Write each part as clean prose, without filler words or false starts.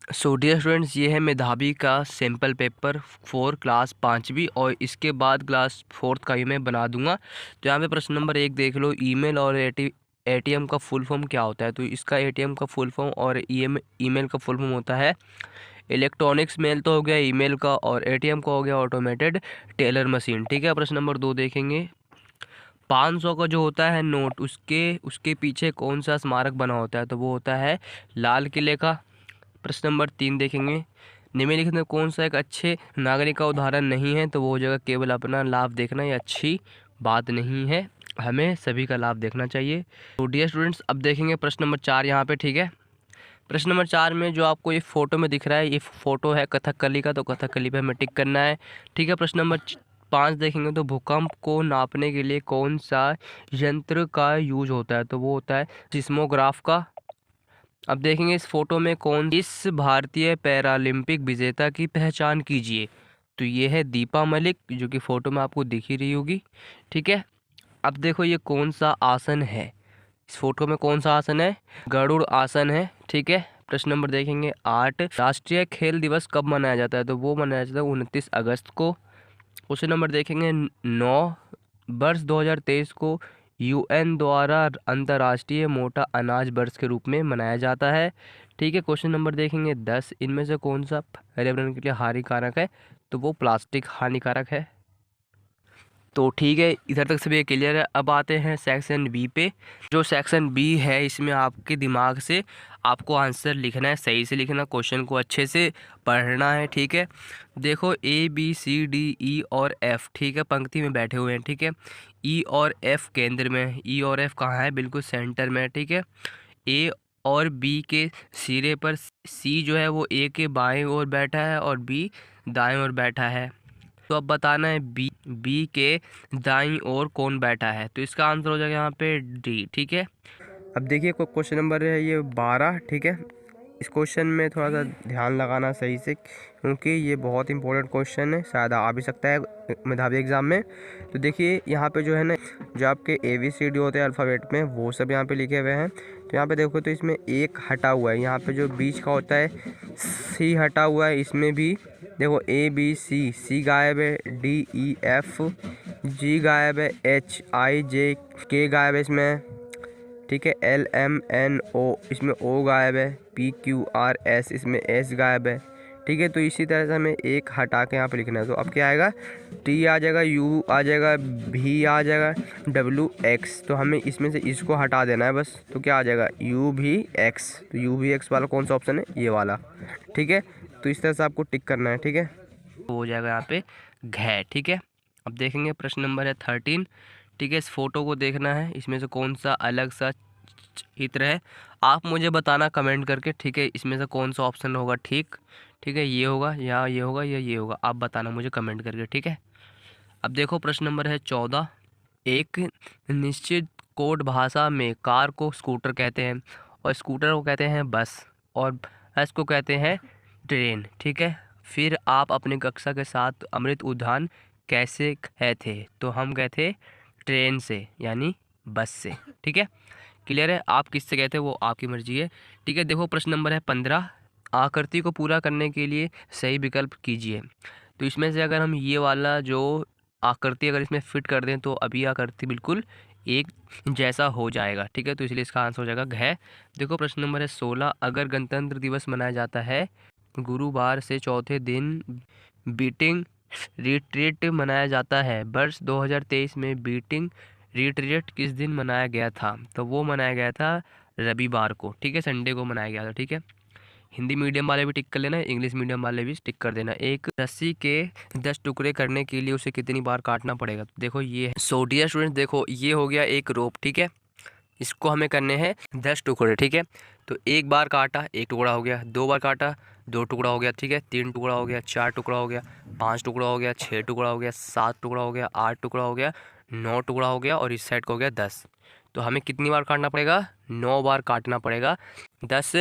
So dear students, ये है मेधावी का सैम्पल पेपर 4 क्लास 5वीं और इसके बाद क्लास 4th का ही मैं बना दूंगा। तो यहाँ पे प्रश्न नंबर 1 देख लो, ईमेल और एटीएम का फुल फॉर्म क्या होता है। तो इसका एटीएम का फुल फॉर्म और ईमेल का फुल फॉर्म होता है इलेक्ट्रॉनिक्स मेल तो हो गया ईमेल का, और एटीएम का हो गया ऑटोमेटेड टेलर मशीन। ठीक है, प्रश्न नंबर 2 देखेंगे, 500 का जो होता है नोट, उसके उसके पीछे कौन सा स्मारक बना होता है। तो वो होता है लाल किले का। प्रश्न नंबर 3 देखेंगे, निम्नलिखित में कौन सा एक अच्छे नागरिक का उदाहरण नहीं है। तो वो जगह केवल अपना लाभ देखना ये अच्छी बात नहीं है, हमें सभी का लाभ देखना चाहिए। तो डियर स्टूडेंट्स, अब देखेंगे प्रश्न नंबर 4 यहाँ पे। ठीक है, प्रश्न नंबर 4 में जो आपको ये फोटो में दिख रहा है, ये फोटो है कथकली का, तो कथकली पे हमें टिक करना है। ठीक है, प्रश्न नंबर 5 देखेंगे, तो भूकंप को नापने के लिए कौन सा यंत्र का यूज होता है। तो वो होता है सिस्मोग्राफ का। अब देखेंगे इस फोटो में कौन इस भारतीय पैरालंपिक विजेता की पहचान कीजिए। तो ये है दीपा मलिक, जो कि फोटो में आपको दिख ही रही होगी। ठीक है, अब देखो ये कौन सा आसन है, इस फोटो में कौन सा आसन है, गरुड़ आसन है। ठीक है, प्रश्न नंबर देखेंगे 8, राष्ट्रीय खेल दिवस कब मनाया जाता है। तो वो मनाया जाता है 29 अगस्त को। क्वेश्चन नंबर देखेंगे 9, वर्ष 2023 को यूएन द्वारा अंतर्राष्ट्रीय मोटा अनाज वर्ष के रूप में मनाया जाता है। ठीक है, क्वेश्चन नंबर देखेंगे 10, इनमें से कौन सा पर्यावरण के लिए हानिकारक है। तो वो प्लास्टिक हानिकारक है। तो ठीक है, इधर तक सभी क्लियर है। अब आते हैं सेक्शन बी पे। जो सेक्शन बी है, इसमें आपके दिमाग से आपको आंसर लिखना है, सही से लिखना, क्वेश्चन को अच्छे से पढ़ना है। ठीक है, देखो A B C D E और एफ, ठीक है, पंक्ति में बैठे हुए हैं। ठीक है, ई और एफ केंद्र में है। ई और एफ कहाँ है, बिल्कुल सेंटर में है। ठीक है, ए और बी के सिरे पर सी जो है वो ए के बाएं ओर बैठा है और बी दाएं ओर बैठा है। तो अब बताना है बी के दाईं ओर कौन बैठा है। तो इसका आंसर हो जाएगा यहाँ पे डी। ठीक है, अब देखिए क्वेश्चन नंबर है ये 12। ठीक है, इस क्वेश्चन में थोड़ा सा ध्यान लगाना सही से, क्योंकि ये बहुत इंपॉर्टेंट क्वेश्चन है, शायद आ भी सकता है मेधावी एग्जाम में। तो देखिए यहाँ पे जो है ना, जो आपके ABCD होते हैं अल्फ़ाबेट में, वो सब यहाँ पे लिखे हुए हैं। तो यहाँ पे देखो, तो इसमें एक हटा हुआ है, यहाँ पे जो बीच का होता है सी हटा हुआ है। इसमें भी देखो ABC, सी गायब है, DEF, G गायब है, HIJ K गायब है इसमें। ठीक है, LMNO इसमें O गायब है, PQRS इसमें S गायब है। ठीक है, तो इसी तरह से हमें एक हटा के यहाँ पे लिखना है। तो अब क्या आएगा, T आ जाएगा, U आ जाएगा, V आ जाएगा, WX। तो हमें इसमें से इसको हटा देना है बस। तो क्या आ जाएगा, UVX। तो UVX वाला कौन सा ऑप्शन है, ये वाला। ठीक है, तो इस तरह से आपको टिक करना है। ठीक है, तो हो जाएगा यहाँ पे घ। ठीक है, अब देखेंगे प्रश्न नंबर है 13। ठीक है, इस फोटो को देखना है, इसमें से कौन सा अलग सा चित्र है, आप मुझे बताना कमेंट करके। ठीक है, इसमें से कौन सा ऑप्शन होगा ठीक। ठीक है, ये होगा या ये होगा या ये होगा, आप बताना मुझे कमेंट करके। ठीक है, अब देखो प्रश्न नंबर है 14, एक निश्चित कोड भाषा में कार को स्कूटर कहते हैं, और स्कूटर को कहते हैं बस, और बस को कहते हैं ट्रेन। ठीक है, फिर आप अपनी कक्षा के साथ अमृत उद्यान कैसे गए थे। तो हम गए थे ट्रेन से, यानी बस से। ठीक है, क्लियर है, आप किससे गए थे वो आपकी मर्जी है। ठीक है, देखो प्रश्न नंबर है 15, आकृति को पूरा करने के लिए सही विकल्प कीजिए। तो इसमें से अगर हम ये वाला जो आकृति अगर इसमें फिट कर दें, तो अभी आकृति बिल्कुल एक जैसा हो जाएगा। ठीक है, तो इसलिए इसका आंसर हो जाएगा घ। देखो प्रश्न नंबर है 16, अगर गणतंत्र दिवस मनाया जाता है गुरुवार से चौथे दिन बीटिंग रिट्रीट मनाया जाता है, वर्ष 2023 में बीटिंग रिट्रीट किस दिन मनाया गया था। तो वो मनाया गया था रविवार को। ठीक है, संडे को मनाया गया था। ठीक है, हिंदी मीडियम वाले भी टिक कर लेना, इंग्लिश मीडियम वाले भी टिक कर देना। एक रस्सी के 10 टुकड़े करने के लिए उसे कितनी बार काटना पड़ेगा। तो देखो ये सो डियर स्टूडेंट, देखो ये हो गया एक रोप। ठीक है, इसको हमें करने हैं 10 टुकड़े। ठीक है, तो एक बार काटा, एक टुकड़ा हो गया, 2 बार काटा, 2 टुकड़ा हो गया। ठीक है, 3 टुकड़ा हो गया, 4 टुकड़ा हो गया, 5 टुकड़ा हो गया, 6 टुकड़ा हो गया, 7 टुकड़ा हो गया, 8 टुकड़ा हो गया, 9 टुकड़ा हो गया, और इस साइड का हो गया 10। तो हमें कितनी बार काटना पड़ेगा, 9 बार काटना पड़ेगा 10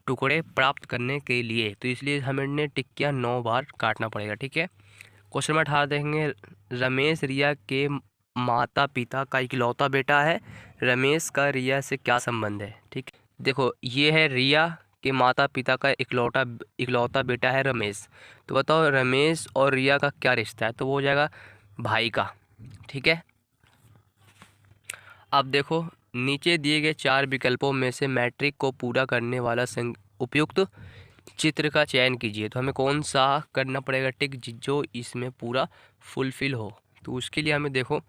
टुकड़े प्राप्त करने के लिए। तो इसलिए हमने टिक किया 9 बार काटना पड़ेगा। ठीक है, क्वेश्चन नंबर 18 देखेंगे, रमेश रिया के माता पिता का इकलौता बेटा है, रमेश का रिया से क्या संबंध है। ठीक, देखो ये है रिया के माता पिता का इकलौता इकलौता बेटा है रमेश। तो बताओ रमेश और रिया का क्या रिश्ता है, तो वो हो जाएगा भाई का। ठीक है, अब देखो नीचे दिए गए 4 विकल्पों में से मैट्रिक को पूरा करने वाला उपयुक्त चित्र का चयन कीजिए। तो हमें कौन सा करना पड़ेगा टिक जो इसमें पूरा फुलफिल हो। तो उसके लिए हमें देखो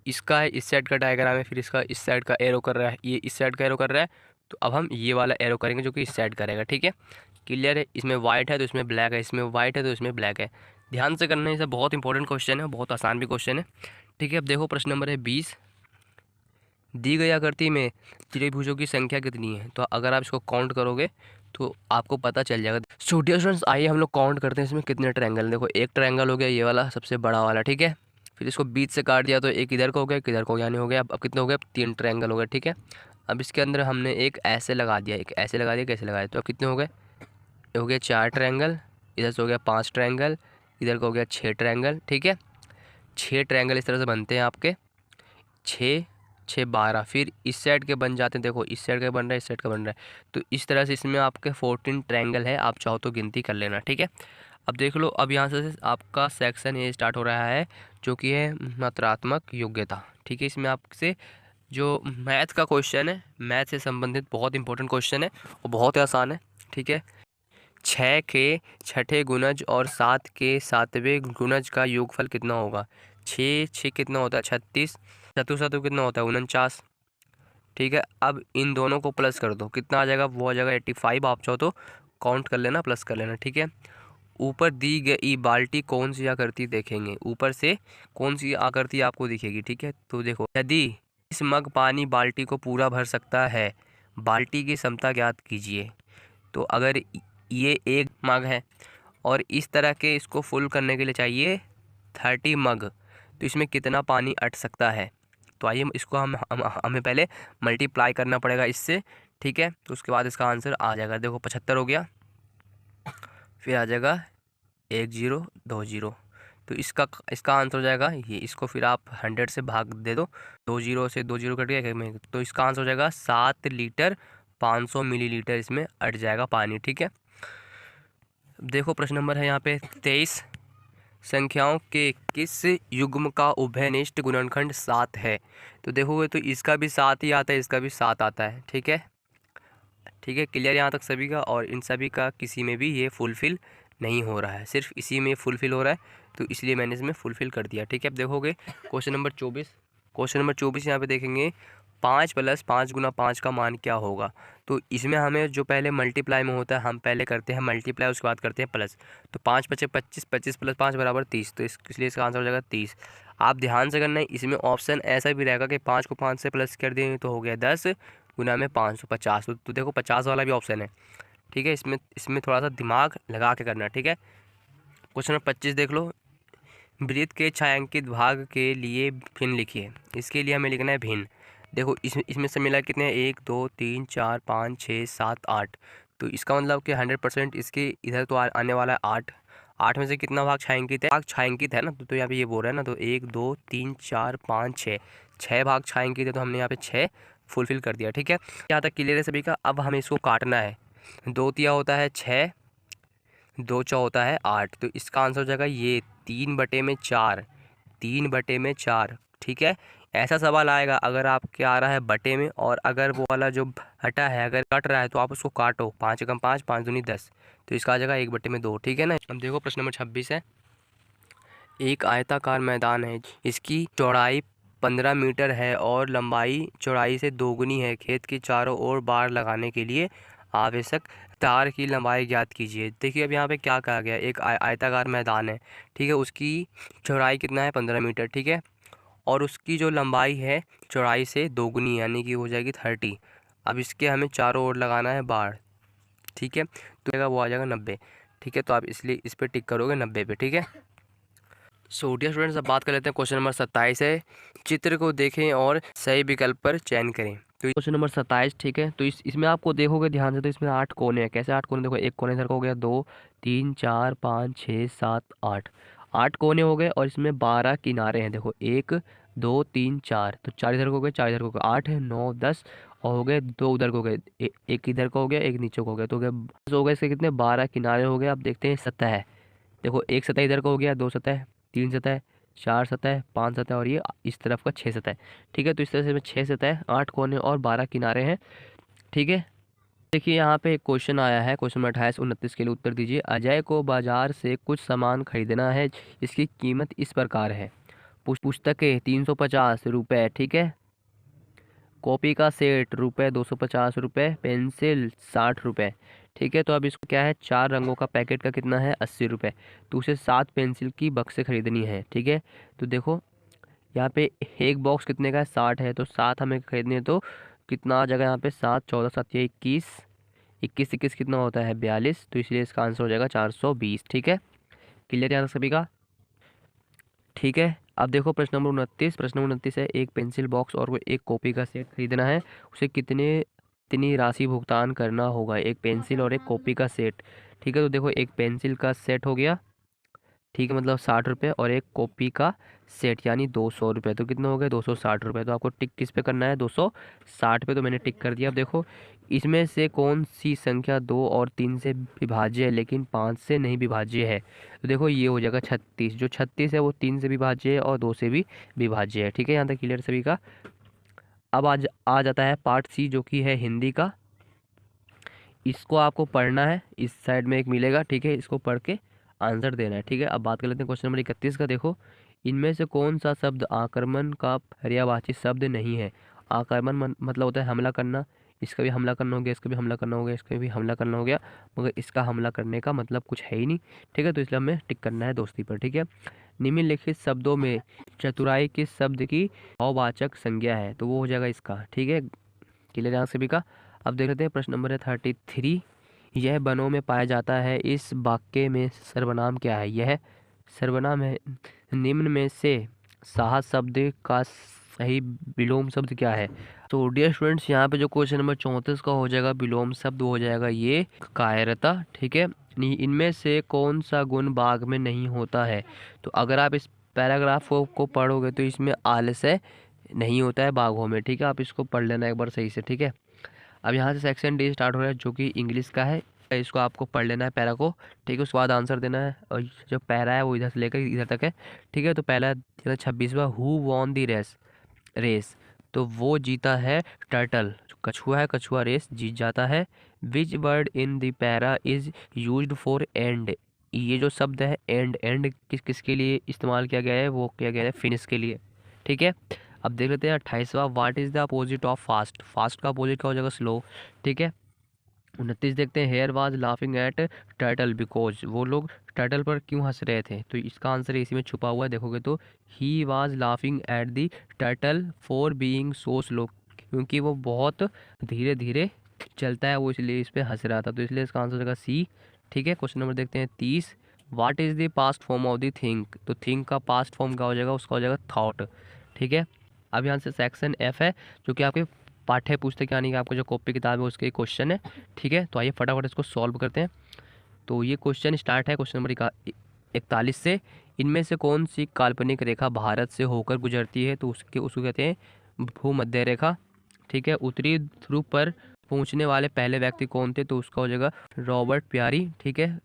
इसका है इस साइड का डायग्राम है, फिर इसका इस साइड का एरो कर रहा है, ये इस साइड का एरो कर रहा है, तो अब हम ये वाला एरो करेंगे जो कि इस साइड करेगा। ठीक है, क्लियर है। इसमें वाइट है तो इसमें ब्लैक है, इसमें वाइट है तो इसमें ब्लैक है। ध्यान से करना है, इसे बहुत इंपॉर्टेंट क्वेश्चन है, बहुत आसान भी क्वेश्चन है। ठीक है, अब देखो प्रश्न नंबर है 20। दी गई आकृति में त्रिभुजों की संख्या कितनी है। तो अगर आप इसको काउंट करोगे तो आपको पता चल जाएगा। सो डियर स्टूडेंट्स, आइए हम लोग काउंट करते हैं इसमें कितने ट्रायंगल। देखो एक ट्रायंगल हो गया ये वाला सबसे बड़ा वाला, ठीक है। फिर इसको बीच से काट दिया तो एक इधर का हो गया, एक इधर का हो गया, यानी हो गया अब कितने हो गए, 3 ट्रायंगल हो गए। ठीक है, अब इसके अंदर हमने एक ऐसे लगा दिया, एक ऐसे लगा दिया, कैसे लगाया, तो अब कितने हो गए, ये हो गया 4 ट्रायंगल, इधर से हो गया 5 ट्रायंगल, इधर का हो गया 6 ट्रायंगल। ठीक है, 6 ट्रायंगल इस तरह से बनते हैं आपके, 6 6 12। फिर इस साइड के बन जाते हैं, देखो इस साइड का बन रहा है, इस साइड का बन रहा है। तो इस तरह से इसमें आपके 14 ट्रायंगल है, आप चाहो तो गिनती कर लेना। ठीक है, अब देख लो, अब यहाँ से आपका सेक्शन ए स्टार्ट हो रहा है जो कि है मात्रात्मक योग्यता। ठीक है, इसमें आपसे जो मैथ का क्वेश्चन है, मैथ से संबंधित बहुत इंपॉर्टेंट क्वेश्चन है और बहुत ही आसान है। ठीक है, 6 के छठे गुणज और 7 के सातवें गुणज का योगफल कितना होगा। 6 6 कितना होता है 36, सतु सतु कितना होता है 49। ठीक है, अब इन दोनों को प्लस कर दो, कितना आ जाएगा, वो आ जाएगा 85। आप चाहो तो काउंट कर लेना, प्लस कर लेना। ठीक है, ऊपर दी गई बाल्टी कौन सी आकृति देखेंगे, ऊपर से कौन सी आकृति आपको दिखेगी। ठीक है, तो देखो यदि इस मग पानी बाल्टी को पूरा भर सकता है, बाल्टी की क्षमता ज्ञात कीजिए। तो अगर ये एक मग है और इस तरह के इसको फुल करने के लिए चाहिए 30 मग, तो इसमें कितना पानी अट सकता है। तो आइए इसको हमें पहले मल्टीप्लाई करना पड़ेगा इससे। ठीक है, तो उसके बाद इसका आंसर आ जाएगा, देखो 75 हो गया, फिर आ जाएगा 1020। तो इसका आंसर हो जाएगा ये, इसको फिर आप 100 से भाग दे दो, 20 से 20 कट गया, तो इसका आंसर हो जाएगा 7 लीटर 500 मिलीलीटर इसमें अट जाएगा पानी। ठीक है, देखो प्रश्न नंबर है यहाँ पे 23। संख्याओं के किस युग्म का उभयनिष्ठ गुणनखंड 7 है। तो देखोगे तो इसका भी 7 ही आता है, इसका भी 7 आता है। ठीक है, ठीक है, क्लियर यहाँ तक सभी का। और इन सभी का किसी में भी ये फुलफ़िल नहीं हो रहा है, सिर्फ इसी में फुलफ़िल हो रहा है, तो इसलिए मैंने इसमें फुलफ़िल कर दिया। ठीक है, अब देखोगे क्वेश्चन नंबर 24। क्वेश्चन नंबर 24 यहाँ पे देखेंगे 5 + 5 × 5 का मान क्या होगा। तो इसमें हमें जो पहले मल्टीप्लाई में होता है, हम पहले करते हैं मल्टीप्लाई, उसके बाद करते हैं प्लस। तो 5 × 5 = 25, 25 + 5 = 30, तो इसलिए इसका आंसर हो जाएगा 30। आप ध्यान से करना है, इसमें ऑप्शन ऐसा भी रहेगा कि 5 को 5 से प्लस कर देंगे तो हो गया 10 गुना में 5 तो 50। तो देखो 50 वाला भी ऑप्शन है। ठीक है, इसमें थोड़ा सा दिमाग लगा के करना। ठीक है, क्वेश्चन नंबर 25 देख लो, वृत्त के छायांकित भाग के लिए भिन्न लिखिए। इसके लिए हमें लिखना है भिन्न। देखो इसमें से मिला कितने हैं, 1 2 3 4 5 6 7 8। तो इसका मतलब कि 100% इसके इधर तो आने वाला है 8। 8 में से कितना भाग छायांकित है, भाग छायांकित है ना, तो यहाँ पे ये बोल रहा है ना, तो 1 2 3 4 5 6, 6 भाग छायांकित है, तो हमने यहाँ पे 6 फुलफिल कर दिया। ठीक है, यहाँ तक क्लियर है सभी का। अब हमें इसको काटना है, 2 तिया होता है 6, 2 चौ होता है 8, तो इसका आंसर हो जाएगा ये 3/4, 3/4। ठीक है, ऐसा सवाल आएगा अगर आपके आ रहा है बटे में, और अगर वो वाला जो हटा है अगर कट रहा है तो आप उसको काटो, 5 × 5 5 दूनी 10, तो इसका आ जाएगा 1/2। ठीक है ना। अब देखो प्रश्न नंबर 26 है, एक आयताकार मैदान है, इसकी चौड़ाई 15 मीटर है और लंबाई चौड़ाई से दोगुनी है। खेत के चारों ओर बाड़ लगाने के लिए आवश्यक तार की लंबाई ज्ञात कीजिए। देखिए अब यहाँ पे क्या कहा गया, एक आयताकार मैदान है, ठीक है, उसकी चौड़ाई कितना है 15 मीटर, ठीक है, और उसकी जो लंबाई है चौड़ाई से दोगुनी यानी कि हो जाएगी 30। अब इसके हमें चारों ओर लगाना है बाड़, ठीक है, तो वो आ जाएगा 90। ठीक है, तो आप इसलिए इस पर टिक करोगे 90 पे। ठीक है, सो डियर स्टूडेंट्स, अब बात कर लेते हैं क्वेश्चन नंबर 27 है, चित्र को देखें और सही विकल्प पर चयन करें। तो क्वेश्चन नंबर 27, ठीक है, तो इसमें आपको देखोगे ध्यान से, तो इसमें 8 कोने हैं। कैसे 8 कोने, देखो एक कोने इधर का हो गया, 2 3 4 5 6 7 8, 8 कोने हो गए और इसमें 12 किनारे हैं। देखो 1 2 3 4, तो 4 इधर को हो गए, 4 इधर को हो गए, 8 9 10 और हो गए 2 उधर को हो गए, एक इधर को हो गया, एक नीचे को हो गया, तो हो गए इसके कितने 12 किनारे हो गए। अब देखते हैं सतह। देखो एक सतह इधर को हो गया, 2 सतह, 3 सतह, 4 सतह, 5 सतह और ये इस तरफ का 6 सतह। ठीक है, तो इस तरह से 6 सतह, 8 कोने और 12 किनारे हैं। ठीक है, देखिए यहाँ पे एक क्वेश्चन आया है, क्वेश्चन नंबर 28 29 के लिए उत्तर दीजिए। अजय को बाजार से कुछ सामान खरीदना है, इसकी कीमत इस प्रकार है। पुस्तकें 350 रुपये, ठीक है, कॉपी का सेट रुपये 250 रुपये, पेंसिल 60 रुपये। ठीक है, तो अब इसको क्या है, 4 रंगों का पैकेट का कितना है 80 रुपये, तो उसे 7 पेंसिल की बक्से खरीदनी है। ठीक है, तो देखो यहाँ पे एक बॉक्स कितने का है 60 है, तो 7 हमें खरीदनी है, तो कितना आ जाएगा यहाँ पे 7 14 7 या 21, 21 21 कितना होता है 42, तो इसलिए इसका आंसर हो जाएगा 420। ठीक है, क्लियर यहाँ तक सभी का। ठीक है, अब देखो प्रश्न नंबर 29, प्रश्न नंबर 29 है, एक पेंसिल बॉक्स और एक कॉपी का सेट खरीदना है, उसे कितनी राशि भुगतान करना होगा। एक पेंसिल और एक कॉपी का सेट। ठीक है, तो देखो एक पेंसिल का सेट हो गया, ठीक है, मतलब 60 रुपये, और एक कॉपी का सेट यानी 200 रुपये, तो कितना हो गया 260 रुपये। तो आपको टिक किस पे करना है 260 पे, तो मैंने टिक कर दिया। अब देखो इसमें से कौन सी संख्या 2 और 3 से विभाज्य है लेकिन 5 से नहीं विभाज्य है। तो देखो ये हो जाएगा 36, जो 36 है वो 3 से विभाज्य है और 2 से भी विभाज्य है। ठीक है, यहाँ तक क्लियर सभी का। अब आज आ जाता है पार्ट सी, जो कि है हिंदी का। इसको आपको पढ़ना है, इस साइड में एक मिलेगा, ठीक है, इसको पढ़ के आंसर देना है। ठीक है, अब बात कर लेते हैं क्वेश्चन नंबर 31 का। देखो इनमें से कौन सा शब्द आक्रमण का पर्यायवाची शब्द नहीं है। आक्रमण मतलब होता है हमला करना, इसका भी हमला करना हो गया, इसका भी हमला करना हो गया, इसका भी हमला करना हो गया, मगर इसका हमला करने का मतलब कुछ है ही नहीं। ठीक है, तो इसलिए हमें टिक करना है दोस्ती पर। ठीक है, निम्नलिखित शब्दों में चतुराई किस शब्द की भाववाचक संज्ञा है, तो वो हो जाएगा इसका। ठीक है, क्लियर यहाँ सभी का। अब देख लेते हैं प्रश्न नंबर है 33, यह वनों में पाया जाता है, इस वाक्य में सर्वनाम क्या है। यह सर्वनाम है, निम्न में से साहस शब्द का सही विलोम शब्द क्या है। तो डियर स्टूडेंट्स, यहाँ पे जो क्वेश्चन नंबर 34 का हो जाएगा विलोम शब्द हो जाएगा ये कायरता। ठीक है, इनमें से कौन सा गुण बाघ में नहीं होता है। तो अगर आप इस पैराग्राफ को पढ़ोगे तो इसमें आलस्य नहीं होता है बाघों में। ठीक है, आप इसको पढ़ लेना एक बार सही से। ठीक है, अब यहाँ से सेक्शन डी स्टार्ट हो रहा है, जो कि इंग्लिश का है। इसको आपको पढ़ लेना है पैरा को। ठीक है, उसके बाद आंसर देना है, और जो पैरा है वो इधर से लेकर इधर तक है। ठीक है, तो पहला 26वां, हु वॉन दी रेस, तो वो जीता है टर्टल, जो कछुआ है, कछुआ रेस जीत जाता है। Which word in the para is used for and, ये जो शब्द है एंड किसके लिए इस्तेमाल किया गया है, वो किया गया है फिनिश के लिए। ठीक है, अब देख लेते हैं 28वां, what is the opposite of fast, fast का अपोजिट क्या हो जाएगा स्लो। ठीक है, 29 देखते हैं, hare was laughing at turtle because, वो लोग टर्टल पर क्यों हंस रहे थे, तो इसका आंसर इसी में छुपा हुआ है, देखोगे तो he was laughing at the turtle for being so slow, क्योंकि वो बहुत धीरे धीरे चलता है, वो इसलिए इस पर हंस रहा था, तो इसलिए इसका आंसर होगा सी। ठीक है, क्वेश्चन नंबर देखते हैं 30, what is the past form of the think, तो थिंक का पास्ट फॉर्म क्या हो जाएगा, उसका हो जाएगा थॉट। ठीक है, अब यहाँ से सेक्शन एफ है, जो कि आपके पाठ्य पुस्तक यानी कि आपको जो कॉपी किताब है उसके क्वेश्चन है। ठीक है, तो आइए फटाफट इसको सॉल्व करते हैं। तो ये क्वेश्चन स्टार्ट है क्वेश्चन नंबर 41 से, इनमें से कौन सी काल्पनिक रेखा भारत से होकर गुजरती है, तो उसको कहते हैं भूमध्य रेखा। ठीक है, उत्तरी ध्रुव पर पहुंचने वाले पहले व्यक्ति कौन थे, तो उसका हो जाएगा रॉबर्ट प्यारी। ठीक है,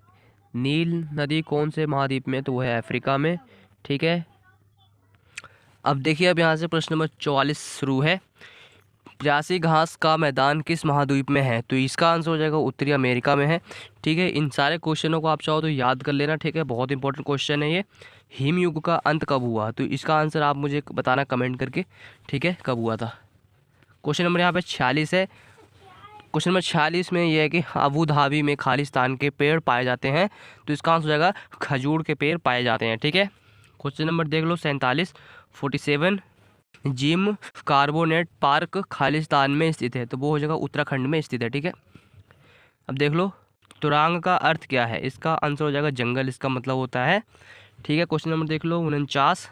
नील नदी कौन से महाद्वीप में, तो वो है अफ्रीका में। ठीक है, अब देखिए, अब यहाँ से प्रश्न नंबर 44 शुरू है, प्यासी घास का मैदान किस महाद्वीप में है, तो इसका आंसर हो जाएगा उत्तरी अमेरिका में है। ठीक है, इन सारे क्वेश्चनों को आप चाहो तो याद कर लेना। ठीक है, बहुत इंपॉर्टेंट क्वेश्चन है ये। हिमयुग का अंत कब हुआ, तो इसका आंसर आप मुझे बताना कमेंट करके। ठीक है, कब हुआ था। क्वेश्चन नंबर यहाँ पे 46 है, क्वेश्चन नंबर 46 में ये है कि अबू धाबी में खालिस्तान के पेड़ पाए जाते हैं, तो इसका आंसर हो जाएगा खजूर के पेड़ पाए जाते हैं। ठीक है, क्वेश्चन नंबर देख लो 47 जिम कार्बोनेट पार्क खालिस्तान में स्थित है, तो वो हो जाएगा उत्तराखंड में स्थित है। ठीक है, अब देख लो तुरांग का अर्थ क्या है, इसका आंसर हो जाएगा जंगल, इसका मतलब होता है। ठीक है, क्वेश्चन नंबर देख लो 49,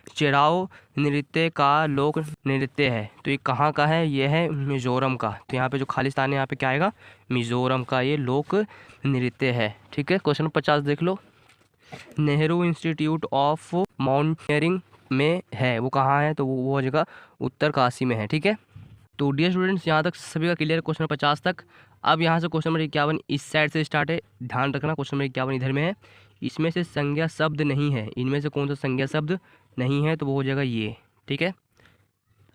चेराओ नृत्य का लोक नृत्य है, तो ये कहाँ का है, ये है मिज़ोरम का, तो यहाँ पे जो खालिस्तान है यहाँ पे क्या आएगा, मिज़ोरम का ये लोक नृत्य है। ठीक है, क्वेश्चन 50 देख लो, नेहरू इंस्टीट्यूट ऑफ माउंटेनियरिंग में है। वो कहाँ है? तो वो जगह उत्तरकाशी में है। ठीक है, तो डियर स्टूडेंट्स यहाँ तक सभी का क्लियर है क्वेश्चन नंबर 50 तक। अब यहाँ से क्वेश्चन नंबर 51 इस साइड से स्टार्ट है, ध्यान रखना क्वेश्चन नंबर 51 इधर में है। इसमें से संज्ञा शब्द नहीं है, इनमें से कौन सा संज्ञा शब्द नहीं है? तो वो हो जाएगा ये। ठीक है,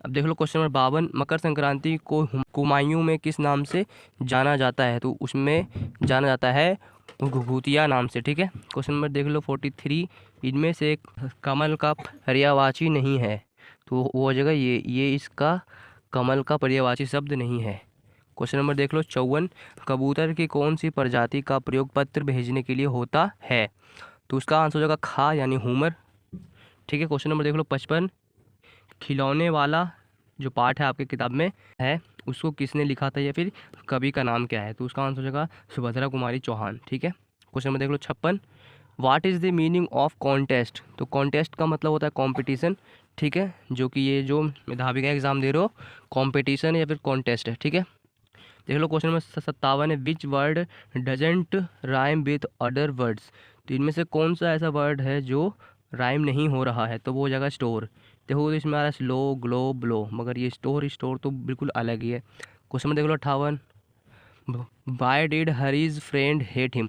अब देख लो क्वेश्चन नंबर 52, मकर संक्रांति को कुमायूं में किस नाम से जाना जाता है? तो उसमें जाना जाता है घुघुतिया नाम से। ठीक है, क्वेश्चन नंबर देख लो 43, इनमें से एक कमल का पर्यायवाची नहीं है। तो वो हो जाएगा ये इसका कमल का पर्यायवाची शब्द नहीं है। क्वेश्चन नंबर देख लो 54, कबूतर की कौन सी प्रजाति का प्रयोग पत्र भेजने के लिए होता है? तो उसका आंसर हो जाएगा खा यानी हुमर। ठीक है, क्वेश्चन नंबर देख लो 55, खिलौने वाला जो पार्ट है आपके किताब में है उसको किसने लिखा था या फिर कवि का नाम क्या है? तो उसका आंसर हो जाएगा सुभद्रा कुमारी चौहान। ठीक है, क्वेश्चन नंबर देख लो 56, what is the meaning of contest? तो कॉन्टेस्ट का मतलब होता है कॉम्पिटिशन। ठीक है, जो कि ये जो मेधावी का एग्ज़ाम दे रहे हो कॉम्पिटिशन या फिर कॉन्टेस्ट है। ठीक है, देख लो क्वेश्चन नंबर 57 है, which word doesn't rhyme with other words? तो इनमें से कौन सा ऐसा वर्ड है जो राइम नहीं हो रहा है? तो वो हो जाएगा स्टोर। देखो तो इसमें आ रहा है स्लो, ग्लो, ब्लो, मगर ये स्टोर तो बिल्कुल अलग ही है। क्वेश्चन में देख लो 58, why did Hari's friend hate him?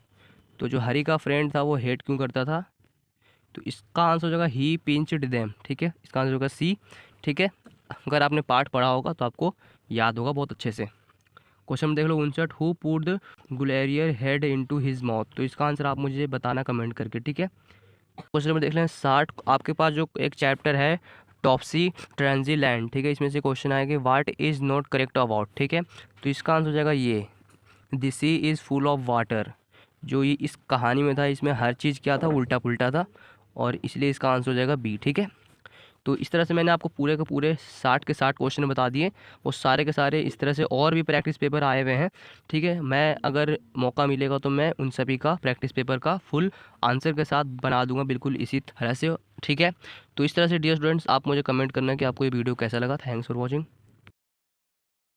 तो जो हरी का फ्रेंड था वो हेट क्यों करता था? तो इसका आंसर हो जाएगा ही पिंच्ड देम। ठीक है, इसका आंसर होगा सी। ठीक है, अगर आपने पार्ट पढ़ा होगा तो आपको याद होगा बहुत अच्छे से। क्वेश्चन में देख लो 59, हु पुट द गुलेरियर हेड इनटू हिज माउथ? तो इसका आंसर आप मुझे बताना कमेंट करके। ठीक है, क्वेश्चन नंबर देख लें 60, आपके पास जो एक चैप्टर है टॉप्सी ट्रांजीलैंड। ठीक है, इसमें से क्वेश्चन आएगा what is not correct about? ठीक है, तो इसका आंसर हो जाएगा ये, the sea is full of water. जो ये इस कहानी में था इसमें हर चीज़ क्या था? उल्टा पुल्टा था, और इसलिए इसका आंसर हो जाएगा बी। ठीक है, तो इस तरह से मैंने आपको पूरे के पूरे 60 के 60 क्वेश्चन बता दिए। वो सारे के सारे इस तरह से और भी प्रैक्टिस पेपर आए हुए हैं। ठीक है, मैं अगर मौका मिलेगा तो मैं उन सभी का प्रैक्टिस पेपर का फुल आंसर के साथ बना दूंगा बिल्कुल इसी तरह से। ठीक है, तो इस तरह से डियर स्टूडेंट्स आप मुझे कमेंट करना कि आपको ये वीडियो कैसा लगा। Thanks for watching.